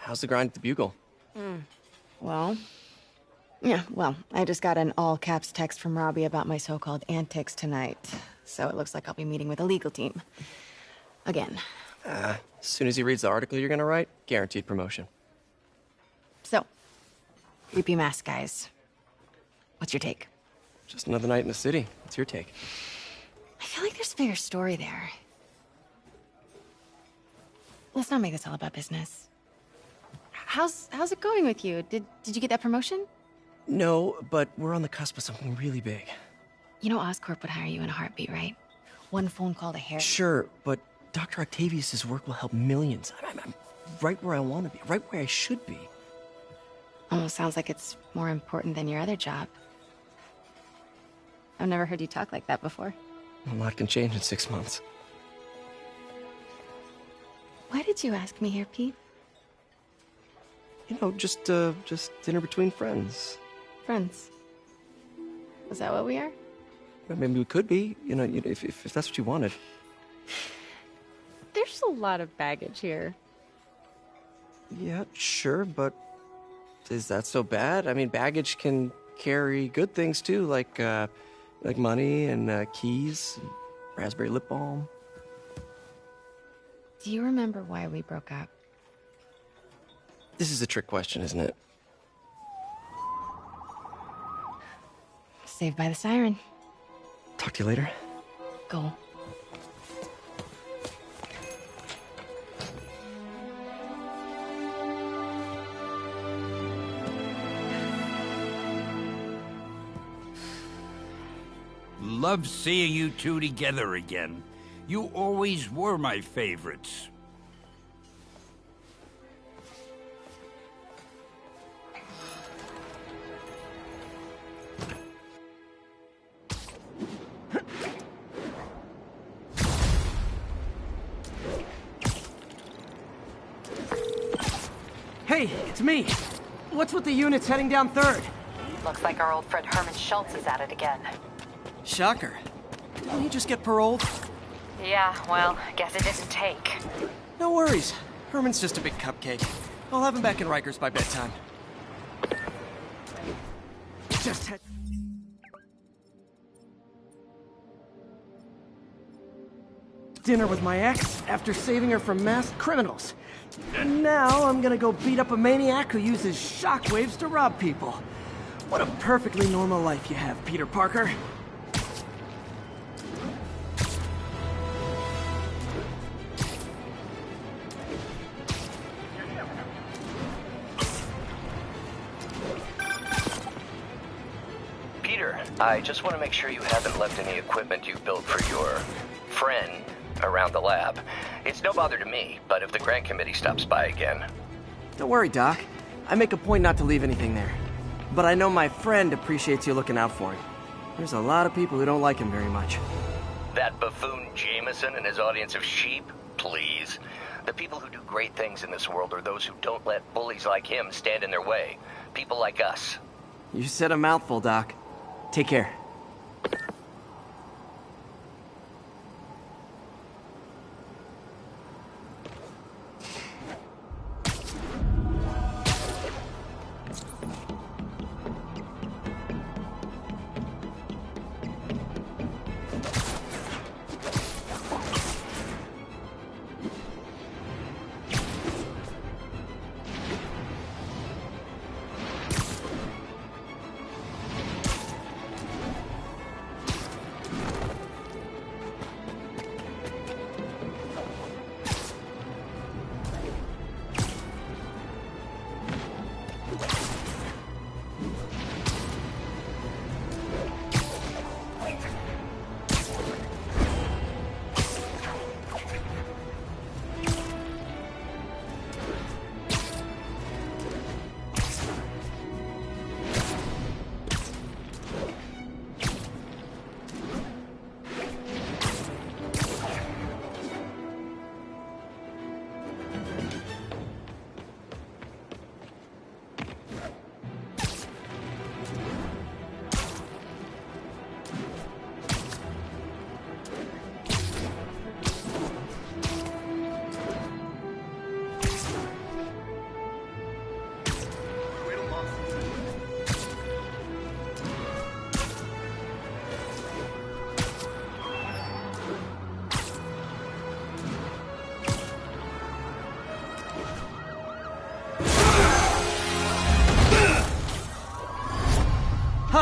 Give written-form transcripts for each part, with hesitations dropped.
How's the grind at the Bugle? Well, I just got an all-caps text from Robbie about my so-called antics tonight. So it looks like I'll be meeting with a legal team. Again. As soon as he reads the article you're gonna write, guaranteed promotion. So, creepy mask guys. What's your take? Just another night in the city. What's your take? I feel like there's a bigger story there. Let's not make this all about business. How's it going with you? Did you get that promotion? No, but we're on the cusp of something really big. You know Oscorp would hire you in a heartbeat, right? One phone call to Harry. Sure, but Dr. Octavius' work will help millions. I'm right where I want to be, right where I should be. Almost sounds like it's more important than your other job. I've never heard you talk like that before. A lot can change in 6 months. Why did you ask me here, Pete? You know, just dinner between friends. Friends. Is that what we are? Well, maybe we could be, if that's what you wanted. There's a lot of baggage here. Yeah, sure, but is that so bad? I mean, baggage can carry good things too, like money and keys, and raspberry lip balm. Do you remember why we broke up? This is a trick question, isn't it? Saved by the siren. Talk to you later. Go. Love seeing you two together again. You always were my favorites. Hey, it's me. What's with the units heading down 3rd? Looks like our old friend Herman Schultz is at it again. Shocker. Didn't he just get paroled? Yeah, well, guess it didn't take. No worries. Herman's just a big cupcake. I'll have him back in Rikers by bedtime. Just had... dinner with my ex after saving her from masked criminals. And now I'm gonna go beat up a maniac who uses shockwaves to rob people. What a perfectly normal life you have, Peter Parker. Peter, I just want to make sure you haven't left any equipment you've built for your friend around the lab. It's no bother to me, but if the grant committee stops by again... Don't worry, Doc. I make a point not to leave anything there. But I know my friend appreciates you looking out for him. There's a lot of people who don't like him very much. That buffoon Jameson and his audience of sheep? Please. The people who do great things in this world are those who don't let bullies like him stand in their way. People like us. You said a mouthful, Doc. Take care.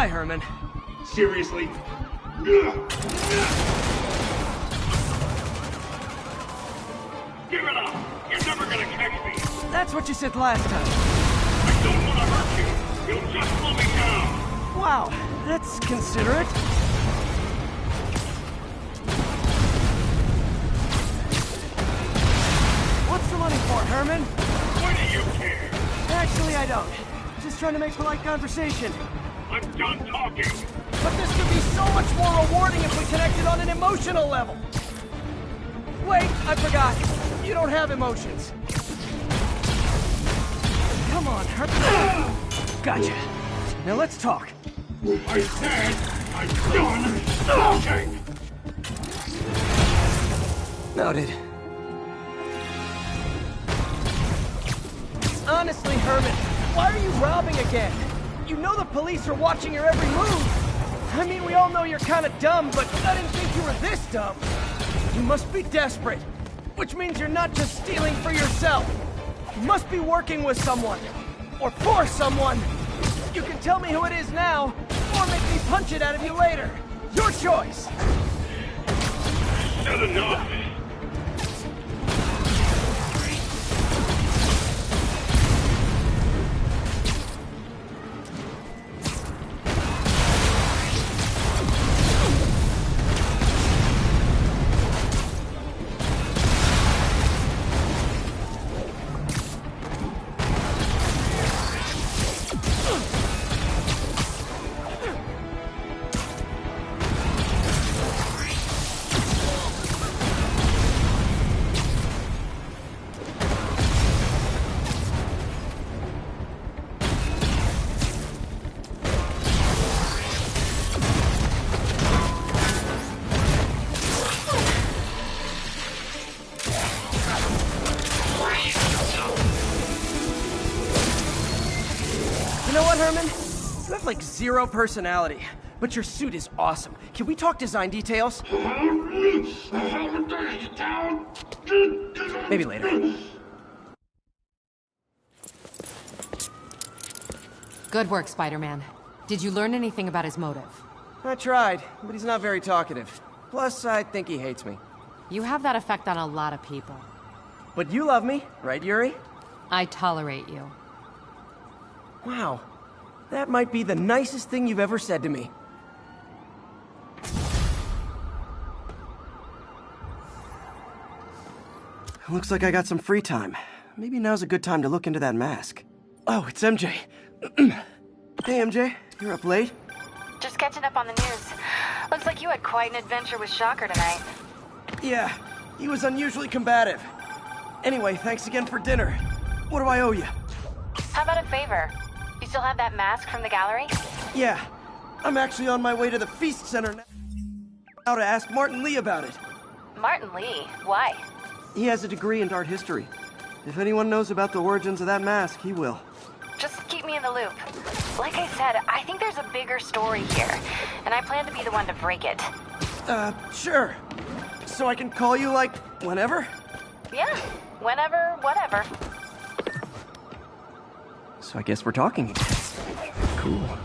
Bye, Herman. Seriously? Give it up! You're never gonna catch me! That's what you said last time. I don't want to hurt you! You'll just slow me down! Wow, that's considerate. What's the money for, Herman? Why do you care? Actually, I don't. Just trying to make polite conversation. I'm done talking! But this could be so much more rewarding if we connected on an emotional level. Wait, I forgot. You don't have emotions. Come on, Herman. Gotcha. Now let's talk. I said I'm done talking! Noted. Honestly, Herman, why are you robbing again? You know the police are watching your every move. I mean, we all know you're kind of dumb, but I didn't think you were this dumb. You must be desperate, which means you're not just stealing for yourself. You must be working with someone, or for someone. You can tell me who it is now, or make me punch it out of you later. Your choice. Said enough! You know what, Herman? You have like zero personality, but your suit is awesome. Can we talk design details? Maybe later. Good work, Spider-Man. Did you learn anything about his motive? I tried, but he's not very talkative. Plus, I think he hates me. You have that effect on a lot of people. But you love me, right, Yuri? I tolerate you. Wow. That might be the nicest thing you've ever said to me. Looks like I got some free time. Maybe now's a good time to look into that mask. Oh, it's MJ. Hey, MJ. You're up late? Just catching up on the news. Looks like you had quite an adventure with Shocker tonight. Yeah, he was unusually combative. Anyway, thanks again for dinner. What do I owe you? How about a favor? You still have that mask from the gallery? Yeah, I'm actually on my way to the Feast Center now to ask Martin Lee about it. Martin Lee? Why? He has a degree in art history. If anyone knows about the origins of that mask, he will. Just keep me in the loop. Like I said, I think there's a bigger story here, and I plan to be the one to break it. Sure. So I can call you, like, whenever? Yeah, whenever, whatever. So I guess we're talking again. Cool.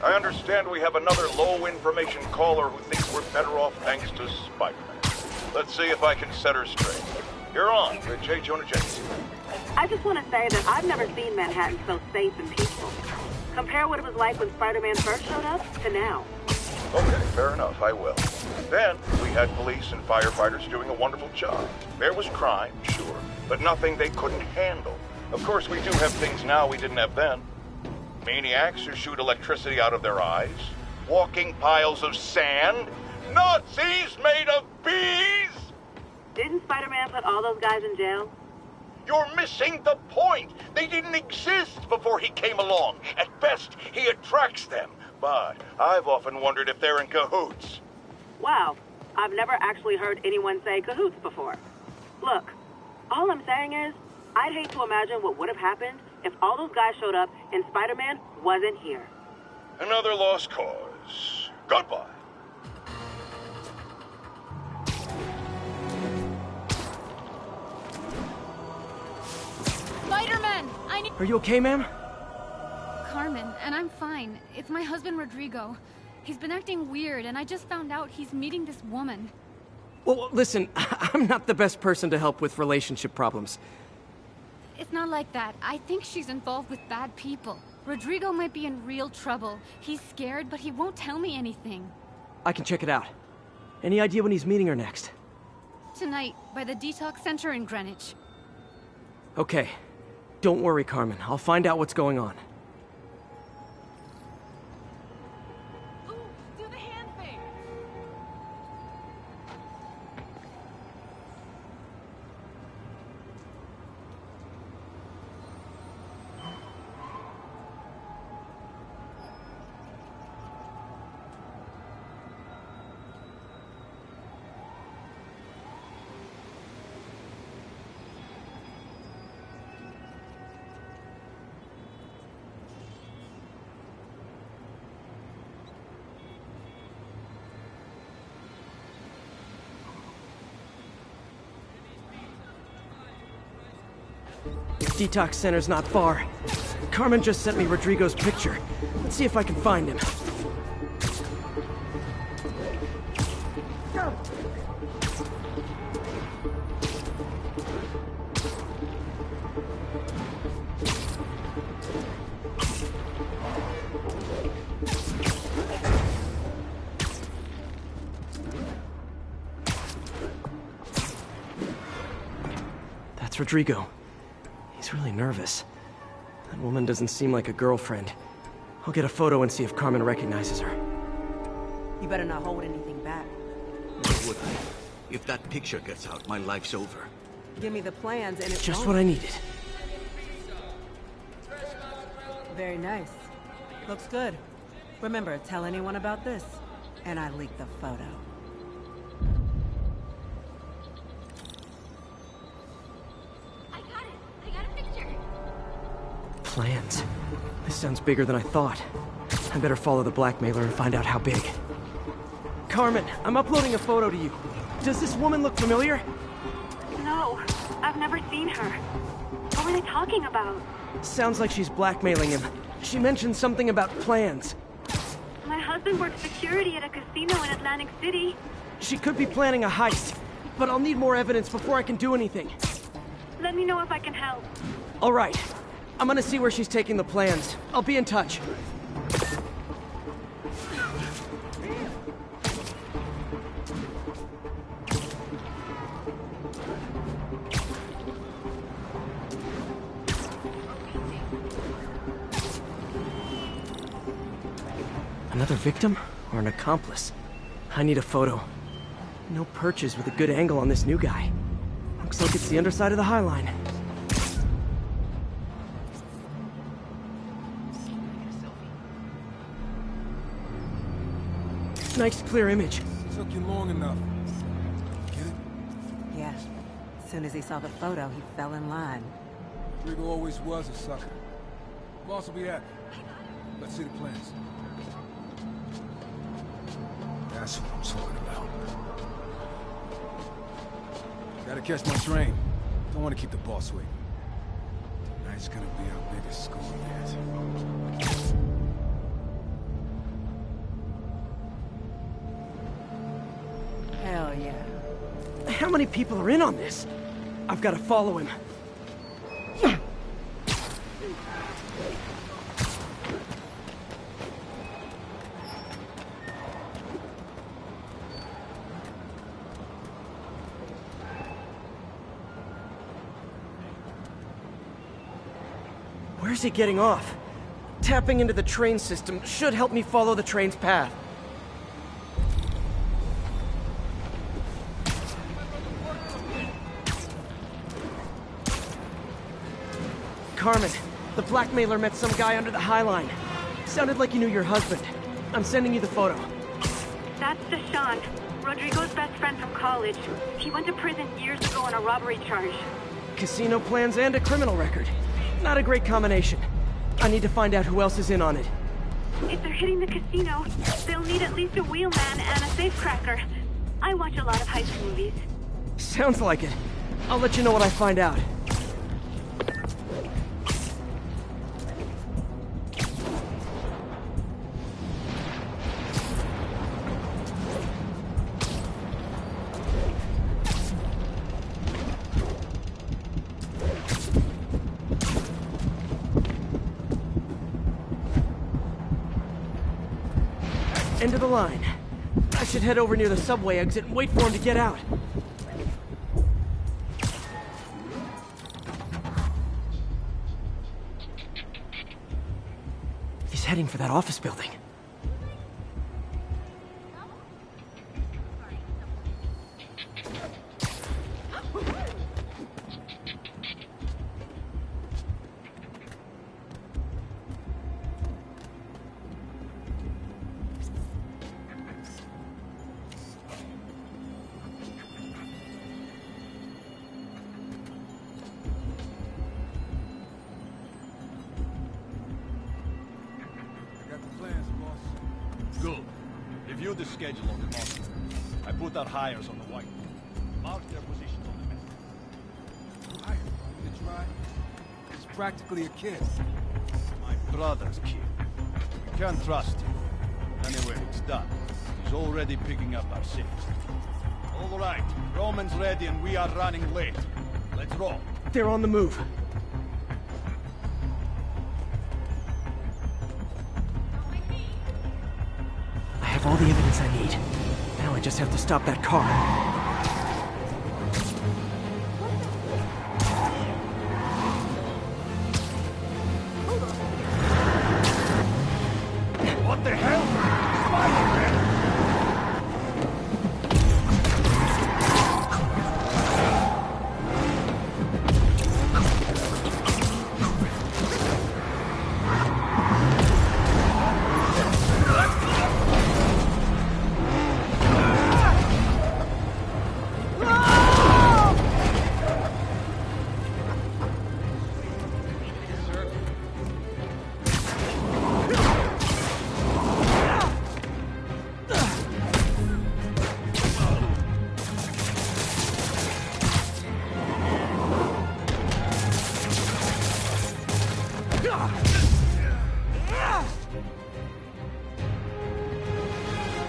I understand we have another low-information caller who thinks we're better off thanks to Spiderman. Let's see if I can set her straight. You're on with J. Jonah Jameson. I just want to say that I've never seen Manhattan so safe and peaceful. Compare what it was like when Spider-Man first showed up to now. Okay, fair enough, I will. Then, we had police and firefighters doing a wonderful job. There was crime, sure, but nothing they couldn't handle. Of course, we do have things now we didn't have then. Maniacs who shoot electricity out of their eyes, walking piles of sand, Nazis made of bees! Didn't Spider-Man put all those guys in jail? You're missing the point! They didn't exist before he came along. At best, he attracts them. But I've often wondered if they're in cahoots. Wow, I've never actually heard anyone say cahoots before. Look, all I'm saying is, I'd hate to imagine what would have happened if all those guys showed up and Spider-Man wasn't here. Another lost cause. Goodbye. Spider-Man! I need— Are you okay, ma'am? Carmen, and I'm fine. It's my husband, Rodrigo. He's been acting weird, and I just found out he's meeting this woman. Well, listen, I'm not the best person to help with relationship problems. It's not like that. I think she's involved with bad people. Rodrigo might be in real trouble. He's scared, but he won't tell me anything. I can check it out. Any idea when he's meeting her next? Tonight, by the detox center in Greenwich. Okay. Don't worry, Carmen. I'll find out what's going on. Ooh, do the hand thing! Detox center's not far. Carmen just sent me Rodrigo's picture. Let's see if I can find him. That's Rodrigo. He's really nervous. That woman doesn't seem like a girlfriend. I'll get a photo and see if Carmen recognizes her. You better not hold anything back. Why would I? If that picture gets out, my life's over. Give me the plans and it's Just on. what I needed. Very nice. Looks good. Remember, tell anyone about this, and I leak the photo. Plans. This sounds bigger than I thought. I better follow the blackmailer and find out how big. Carmen, I'm uploading a photo to you. Does this woman look familiar? No, I've never seen her. What were they talking about? Sounds like she's blackmailing him. She mentioned something about plans. My husband works security at a casino in Atlantic City. She could be planning a heist, but I'll need more evidence before I can do anything. Let me know if I can help. All right. I'm gonna see where she's taking the plans. I'll be in touch. Another victim or an accomplice? I need a photo. No perches with a good angle on this new guy. Looks like it's the underside of the High Line. Nice clear image. Took you long enough. Get it? Yeah. As soon as he saw the photo, he fell in line. Rigo always was a sucker. Boss will be happy. Let's see the plans. That's what I'm talking about. Gotta catch my train. Don't want to keep the boss waiting. Tonight's gonna be our biggest school yet. Hell yeah. How many people are in on this? I've got to follow him. Where's he getting off? Tapping into the train system should help me follow the train's path. Carmen, the blackmailer met some guy under the High Line. Sounded like you knew your husband. I'm sending you the photo. That's Deshaun. Rodrigo's best friend from college. He went to prison years ago on a robbery charge. Casino plans and a criminal record. Not a great combination. I need to find out who else is in on it. If they're hitting the casino, they'll need at least a wheelman and a safecracker. I watch a lot of heist movies. Sounds like it. I'll let you know what I find out. End of the line. I should head over near the subway exit and wait for him to get out. He's heading for that office building. Good. Review the schedule of the monster. I put our hires on the whiteboard. Mark their positions on the map. Hire? Want me to try? He's practically a kid. My brother's kid. We can't trust him. Anyway, it's done. He's already picking up our six. All right. Roman's ready and we are running late. Let's roll. They're on the move. I have all the evidence I need. Now I just have to stop that car. What the hell? Spiderman!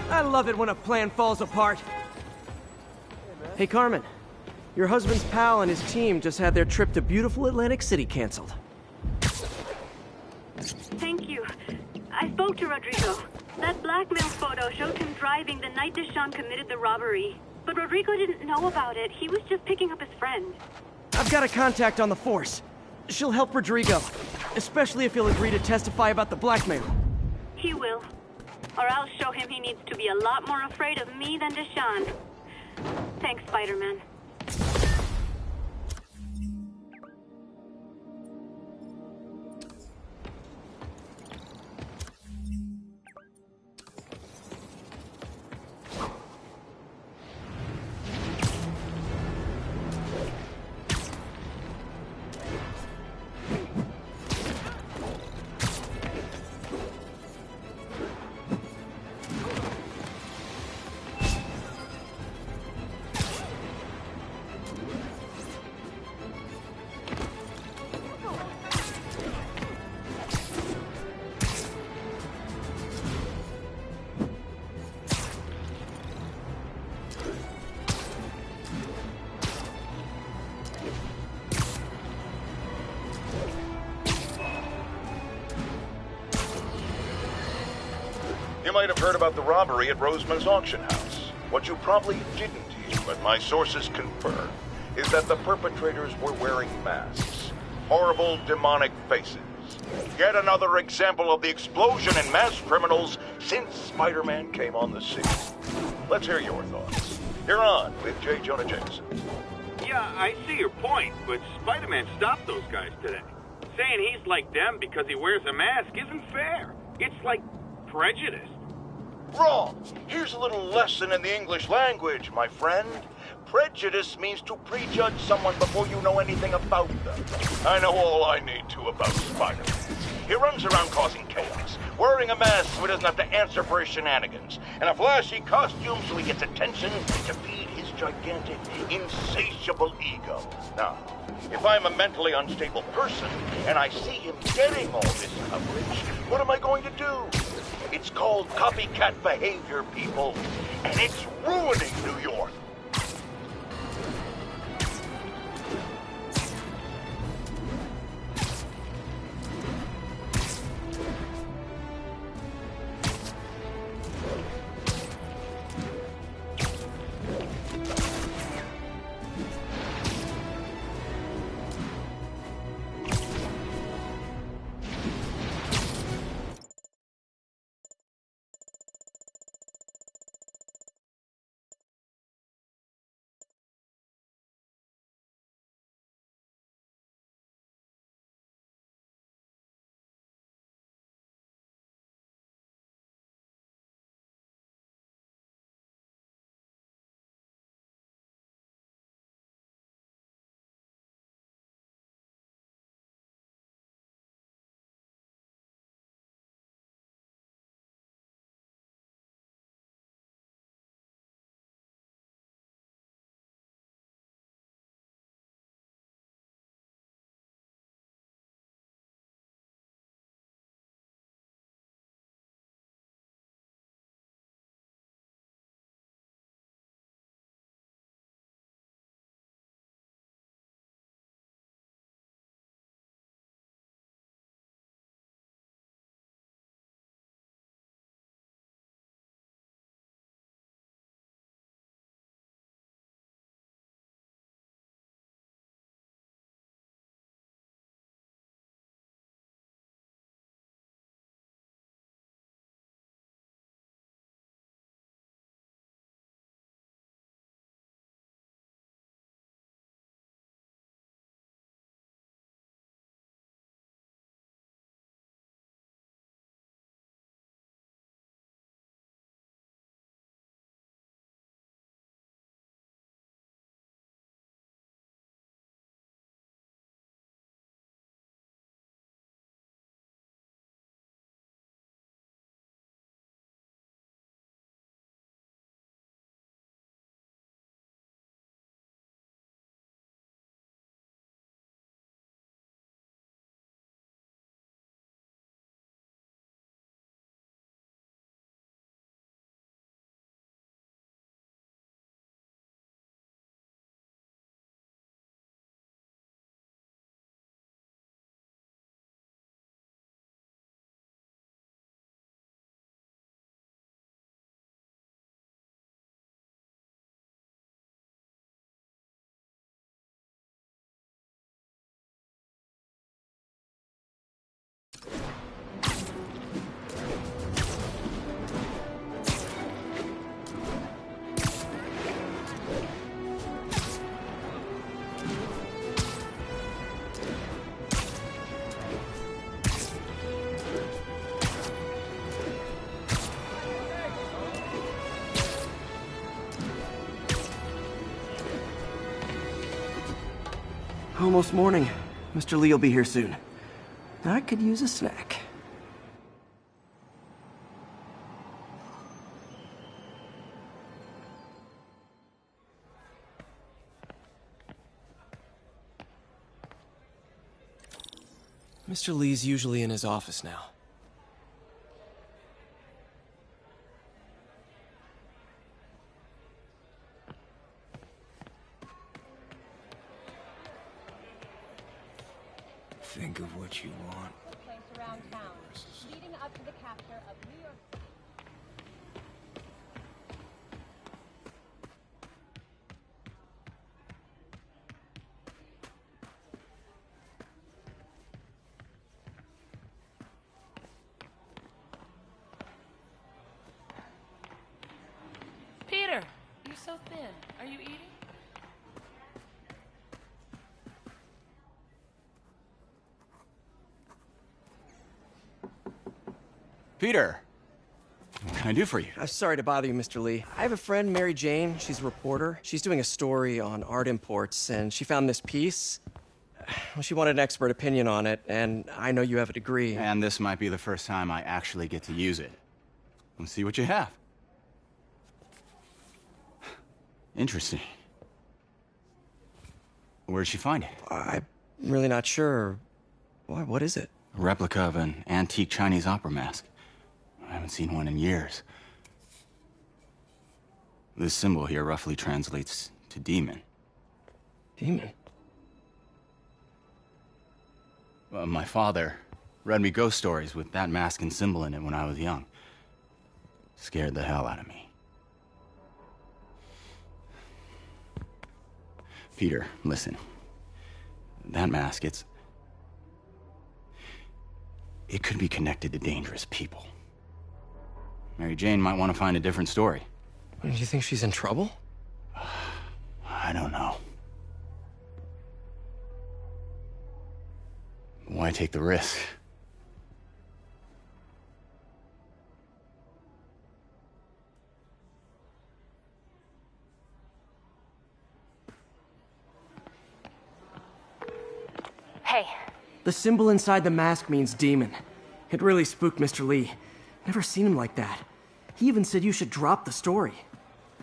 I love it when a plan falls apart. Hey, Carmen. Your husband's pal and his team just had their trip to beautiful Atlantic City canceled. Thank you. I spoke to Rodrigo. That blackmail photo showed him driving the night Deshawn committed the robbery. But Rodrigo didn't know about it. He was just picking up his friend. I've got a contact on the force. She'll help Rodrigo, especially if he'll agree to testify about the blackmail. He will. Or I'll show him he needs to be a lot more afraid of me than Deshawn. Thanks, Spider-Man. You might have heard about the robbery at Roseman's auction house. What you probably didn't hear, but my sources confirm, is that the perpetrators were wearing masks. Horrible, demonic faces. Yet another example of the explosion in mass criminals since Spider-Man came on the scene. Let's hear your thoughts. You're on with J. Jonah Jameson. Yeah, I see your point, but Spider-Man stopped those guys today. Saying he's like them because he wears a mask isn't fair. It's like prejudice. Wrong. Here's a little lesson in the English language, my friend. Prejudice means to prejudge someone before you know anything about them. I know all I need to about Spider-Man. He runs around causing chaos, wearing a mask so he doesn't have to answer for his shenanigans, and a flashy costume so he gets attention to feed his gigantic, insatiable ego. Now, if I'm a mentally unstable person and I see him getting all this coverage, what am I going to do? It's called copycat behavior, people, and it's ruining New York. Almost morning. Mr. Lee will be here soon. I could use a snack. Mr. Lee's usually in his office now. Think of what you want. Place around town, leading up to the capture of New York. Peter, you're so thin. Are you eating? Peter! can I do for you? I'm sorry to bother you, Mr. Lee. I have a friend, Mary Jane. She's a reporter. She's doing a story on art imports, and she found this piece. Well, she wanted an expert opinion on it, and I know you have a degree. And this might be the first time I actually get to use it. Let's see what you have. Interesting. Where did she find it? I'm really not sure. Why, what is it? A replica of an antique Chinese opera mask. I haven't seen one in years. This symbol here roughly translates to demon. Demon? My father read me ghost stories with that mask and symbol in it when I was young. Scared the hell out of me. Peter, listen. That mask, it could be connected to dangerous people. Mary Jane might want to find a different story. Do you think she's in trouble? I don't know. Why take the risk? Hey. The symbol inside the mask means demon. It really spooked Mr. Lee. Never seen him like that. He even said you should drop the story.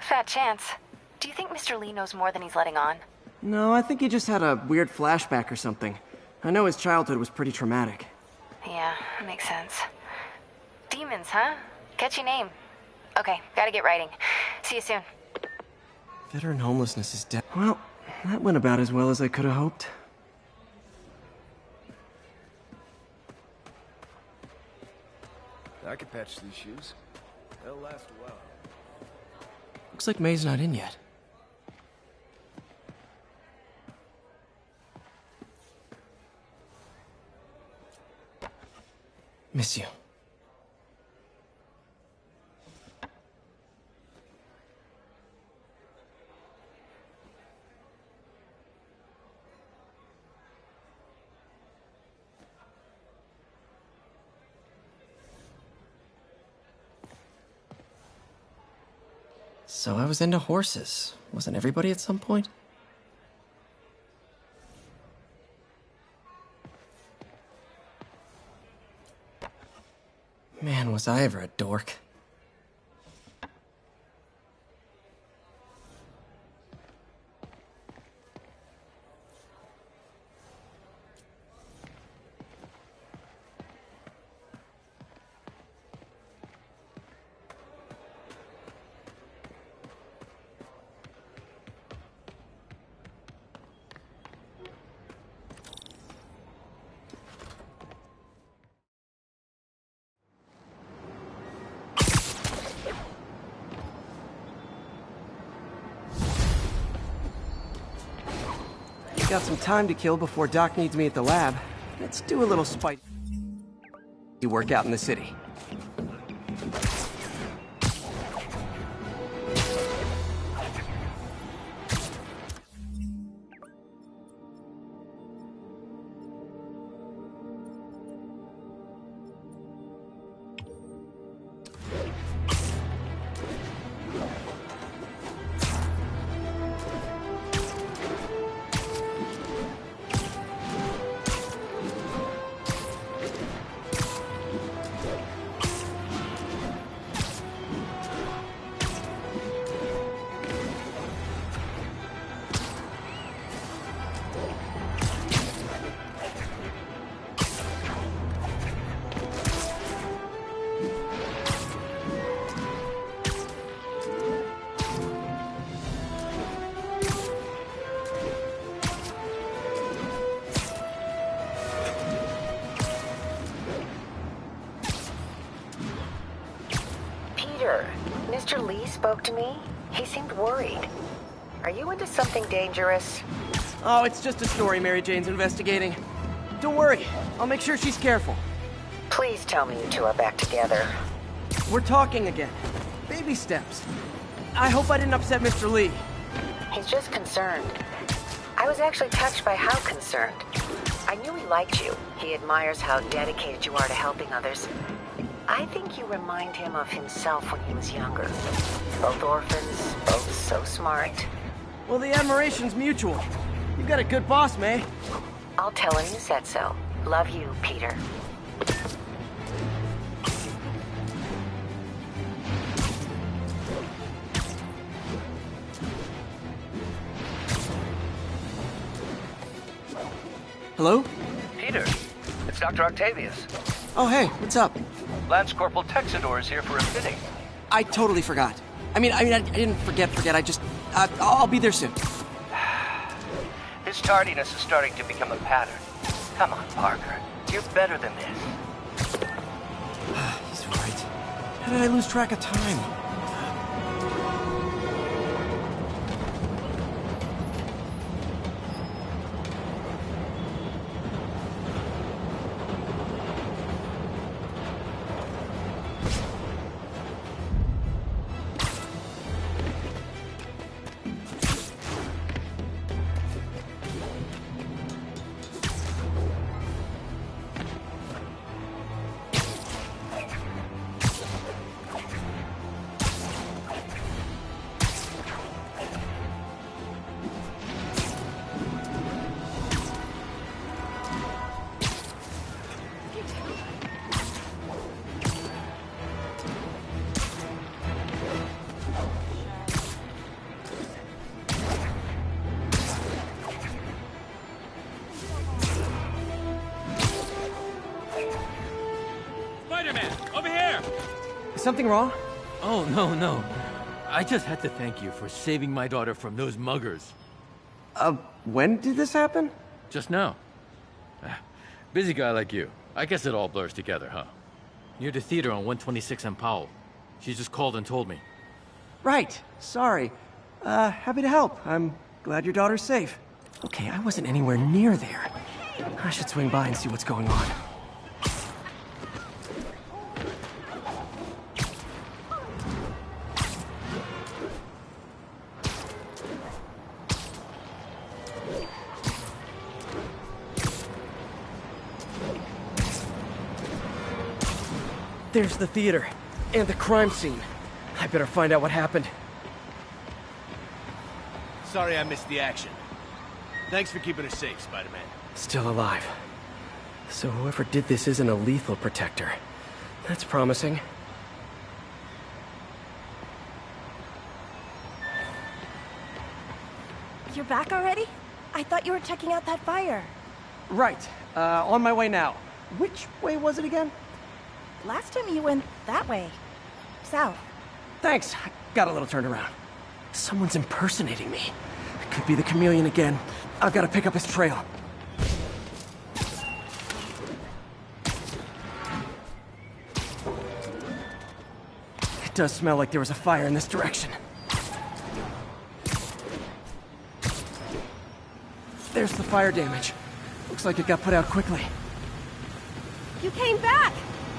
Fat chance. Do you think Mr. Lee knows more than he's letting on? No, I think he just had a weird flashback or something. I know his childhood was pretty traumatic. Yeah, makes sense. Demons, huh? Catchy name. Okay, gotta get writing. See you soon. Veteran homelessness is dead. Well, that went about as well as I could have hoped. I could patch these shoes. They'll last a while. Looks like May's not in yet. Miss you. So I was into horses. Wasn't everybody at some point? Man, was I ever a dork. Got some time to kill before Doc needs me at the lab. Let's do a little You work out in the city. Mr. Lee spoke to me. He seemed worried. Are you into something dangerous? Oh, it's just a story Mary Jane's investigating. Don't worry, I'll make sure she's careful. Please tell me you two are back together. We're talking again. Baby steps. I hope I didn't upset Mr. Lee. He's just concerned. I was actually touched by how concerned. I knew he liked you. He admires how dedicated you are to helping others. I think you remind him of himself when he was younger. Both orphans, both so smart. Well, the admiration's mutual. You've got a good boss, May. I'll tell him you said so. Love you, Peter. Hello? Peter, it's Dr. Octavius. Oh, hey, what's up? Lance Corporal Texador is here for a fitting. I totally forgot. I didn't forget. I just, I'll be there soon. His tardiness is starting to become a pattern. Come on, Parker. You're better than this. He's right. How did I lose track of time? Spider-Man, over here! Is something wrong? Oh, no. I just had to thank you for saving my daughter from those muggers. When did this happen? Just now. Busy guy like you. I guess it all blurs together, huh? Near the theater on 126 and Powell. She just called and told me. Right. Sorry. Happy to help. I'm glad your daughter's safe. Okay, I wasn't anywhere near there. I should swing by and see what's going on. There's the theater, and the crime scene. I better find out what happened. Sorry I missed the action. Thanks for keeping us safe, Spider-Man. Still alive. So whoever did this isn't a lethal protector. That's promising. You're back already? I thought you were checking out that fire. Right. On my way now. Which way was it again? Last time you went that way. South. Thanks. I got a little turned around. Someone's impersonating me. It could be the chameleon again. I've got to pick up his trail. It does smell like there was a fire in this direction. There's the fire damage. Looks like it got put out quickly. You came back!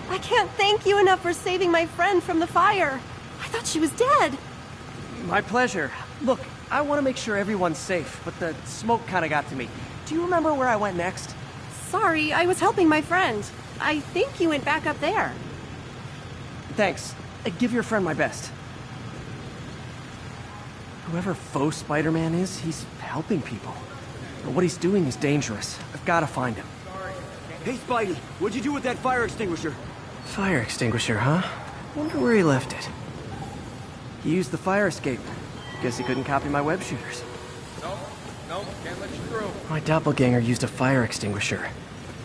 I can't thank you enough for saving my friend from the fire. I thought she was dead. My pleasure. Look, I want to make sure everyone's safe, but the smoke kind of got to me. Do you remember where I went next? Sorry, I was helping my friend. I think you went back up there. Thanks. Give your friend my best. Whoever faux Spider-Man is, he's helping people. But what he's doing is dangerous. I've got to find him. Hey, Spidey, what'd you do with that fire extinguisher? Fire extinguisher, huh? Wonder where he left it. He used the fire escape. Guess he couldn't copy my web shooters. No, can't let you through. My doppelganger used a fire extinguisher.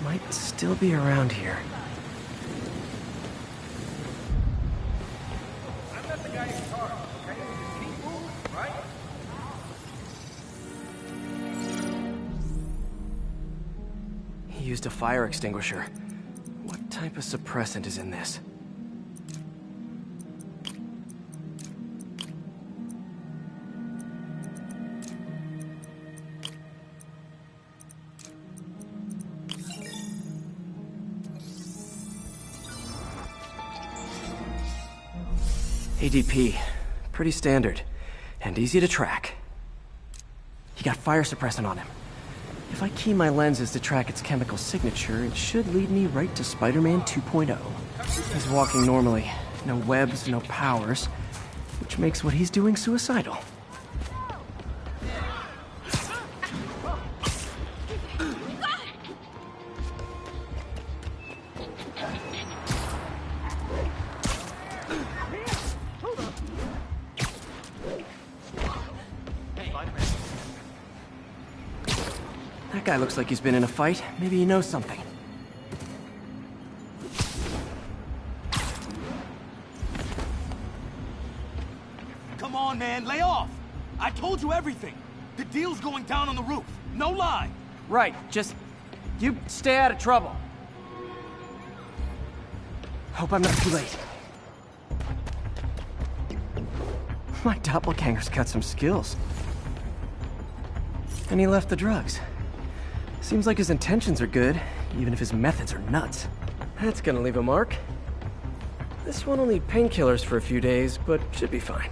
Might still be around here. I'm not the guy in charge, okay? Keep moving, right? He used a fire extinguisher. What type of suppressant is in this? ADP. Pretty standard. And easy to track. He got fire suppressant on him. If I key my lenses to track its chemical signature, it should lead me right to Spider-Man 2.0. He's walking normally. No webs, no powers, which makes what he's doing suicidal. That guy looks like he's been in a fight. Maybe he knows something. Come on, man, lay off! I told you everything! The deal's going down on the roof, no lie! Right, just... you stay out of trouble. Hope I'm not too late. My doppelganger's got some skills. And he left the drugs. Seems like his intentions are good, even if his methods are nuts. That's gonna leave a mark. This one will need painkillers for a few days, but should be fine.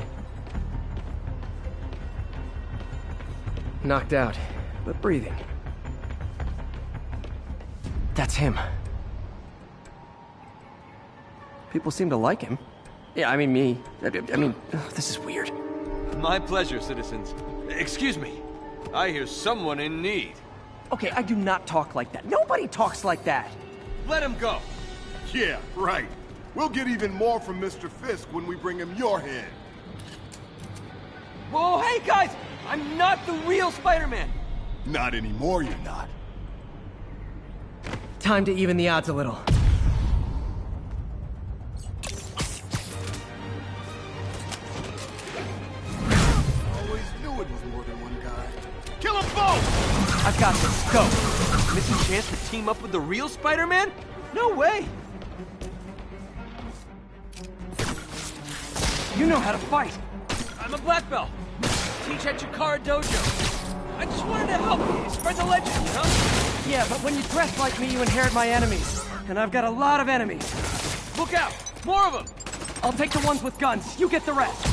Knocked out, but breathing. That's him. People seem to like him. Yeah, I mean me. I mean, this is weird. My pleasure, citizens. Excuse me. I hear someone in need. Okay, I do not talk like that. Nobody talks like that. Let him go. Yeah, right. We'll get even more from Mr. Fisk when we bring him your head. Whoa, hey guys! I'm not the real Spider-Man! Not anymore, you're not. Time to even the odds a little. Always knew it was more than one guy. Kill them both! I've got this. Go. Missing chance to team up with the real Spider-Man? No way! You know how to fight. I'm a black belt. Teach at Chikara Dojo. I just wanted to help you. Spread the legend, you know? Yeah, but when you dress like me, you inherit my enemies. And I've got a lot of enemies. Look out! More of them! I'll take the ones with guns. You get the rest.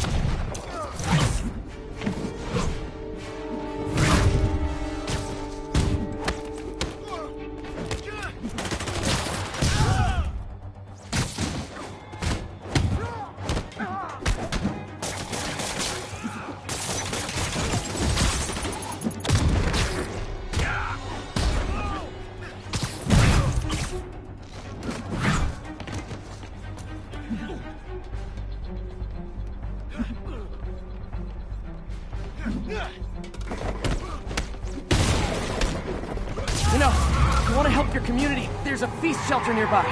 You know, if you want to help your community, there's a feast shelter nearby.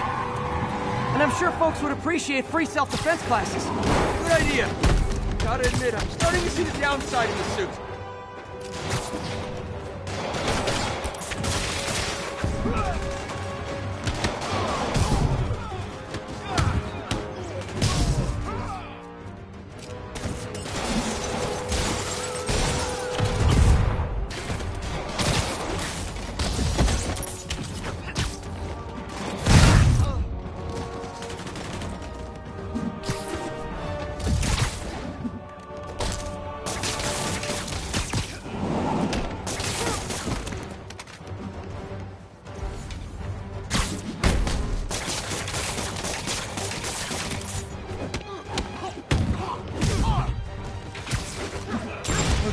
And I'm sure folks would appreciate free self-defense classes. Good idea. Gotta admit, I'm starting to see the downside in the suit.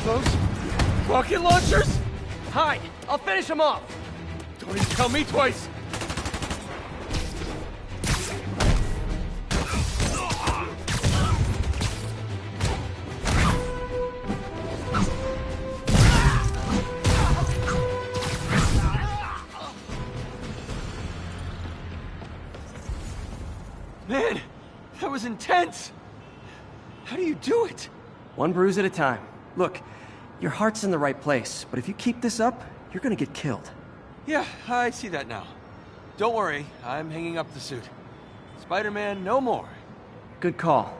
Those rocket launchers? Hide! I'll finish them off! Don't even tell me twice! Man, that was intense! How do you do it? One bruise at a time. Look, your heart's in the right place, but if you keep this up, you're gonna get killed. Yeah, I see that now. Don't worry, I'm hanging up the suit. Spider-Man, no more. Good call.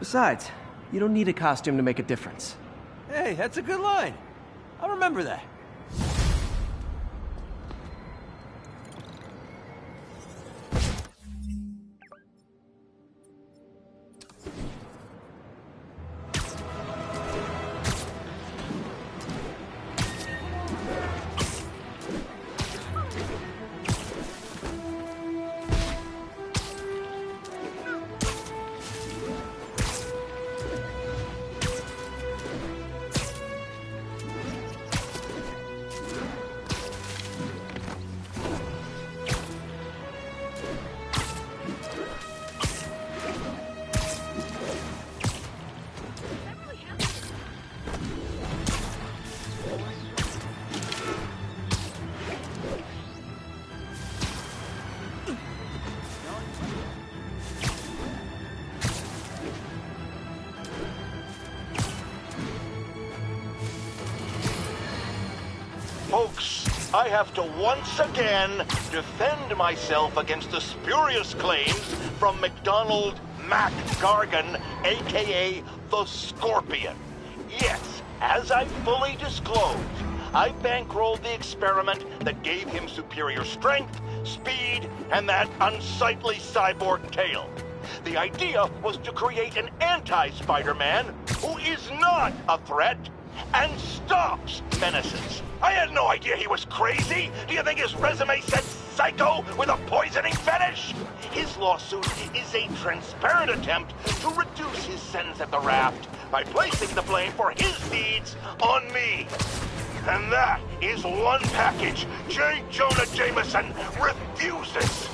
Besides, you don't need a costume to make a difference. Hey, that's a good line. I'll remember that. Folks, I have to once again defend myself against the spurious claims from McDonald Mac Gargan, aka the Scorpion. Yes, as I fully disclosed, I bankrolled the experiment that gave him superior strength, speed, and that unsightly cyborg tail. The idea was to create an anti-Spider-Man who is not a threat and stops menaces. I had no idea he was crazy. Do you think his resume said psycho with a poisoning fetish? His lawsuit is a transparent attempt to reduce his sentence at the raft by placing the blame for his deeds on me. And that is one package J. Jonah Jameson refuses.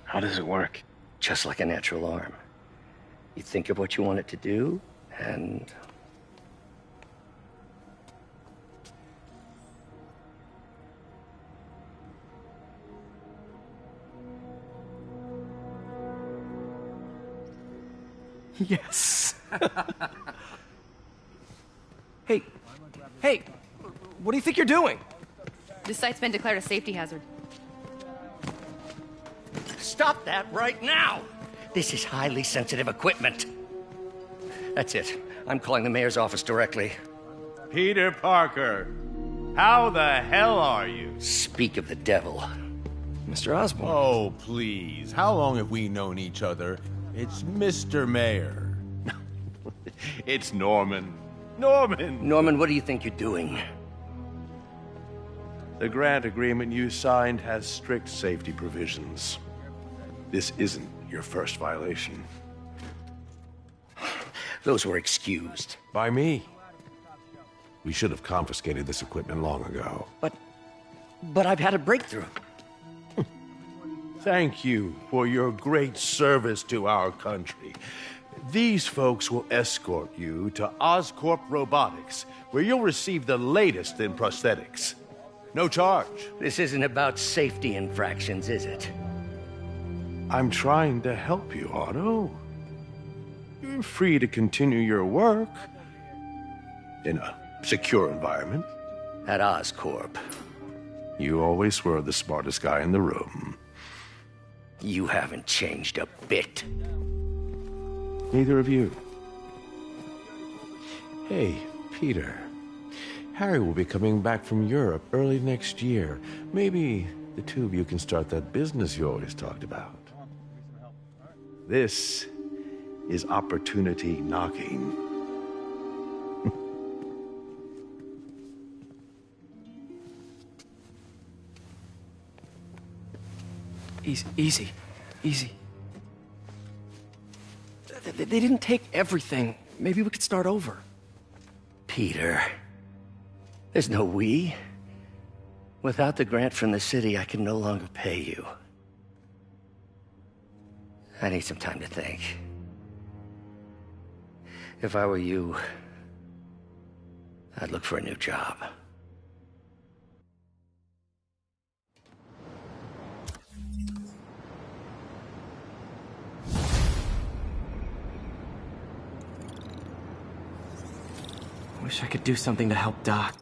How does it work? Just like a natural arm. You think of what you want it to do, and... Yes. Hey, hey, what do you think you're doing? This site's been declared a safety hazard. Stop that right now! This is highly sensitive equipment. That's it. I'm calling the mayor's office directly. Peter Parker, how the hell are you? Speak of the devil. Mr. Osborn. Oh, please. How long have we known each other? It's Mr. Mayor. It's Norman. Norman! Norman, what do you think you're doing? The grant agreement you signed has strict safety provisions. This isn't your first violation. Those were excused. By me. We should have confiscated this equipment long ago. But I've had a breakthrough. Thank you for your great service to our country. These folks will escort you to Oscorp Robotics, where you'll receive the latest in prosthetics. No charge. This isn't about safety infractions, is it? I'm trying to help you, Otto. You're free to continue your work in a secure environment. At Oscorp. You always were the smartest guy in the room. You haven't changed a bit. Neither of you. Hey, Peter. Harry will be coming back from Europe early next year. Maybe the two of you can start that business you always talked about. This is opportunity knocking. Easy. They didn't take everything. Maybe we could start over. Peter, there's no we. Without the grant from the city, I can no longer pay you. I need some time to think. If I were you, I'd look for a new job. Wish I could do something to help Doc.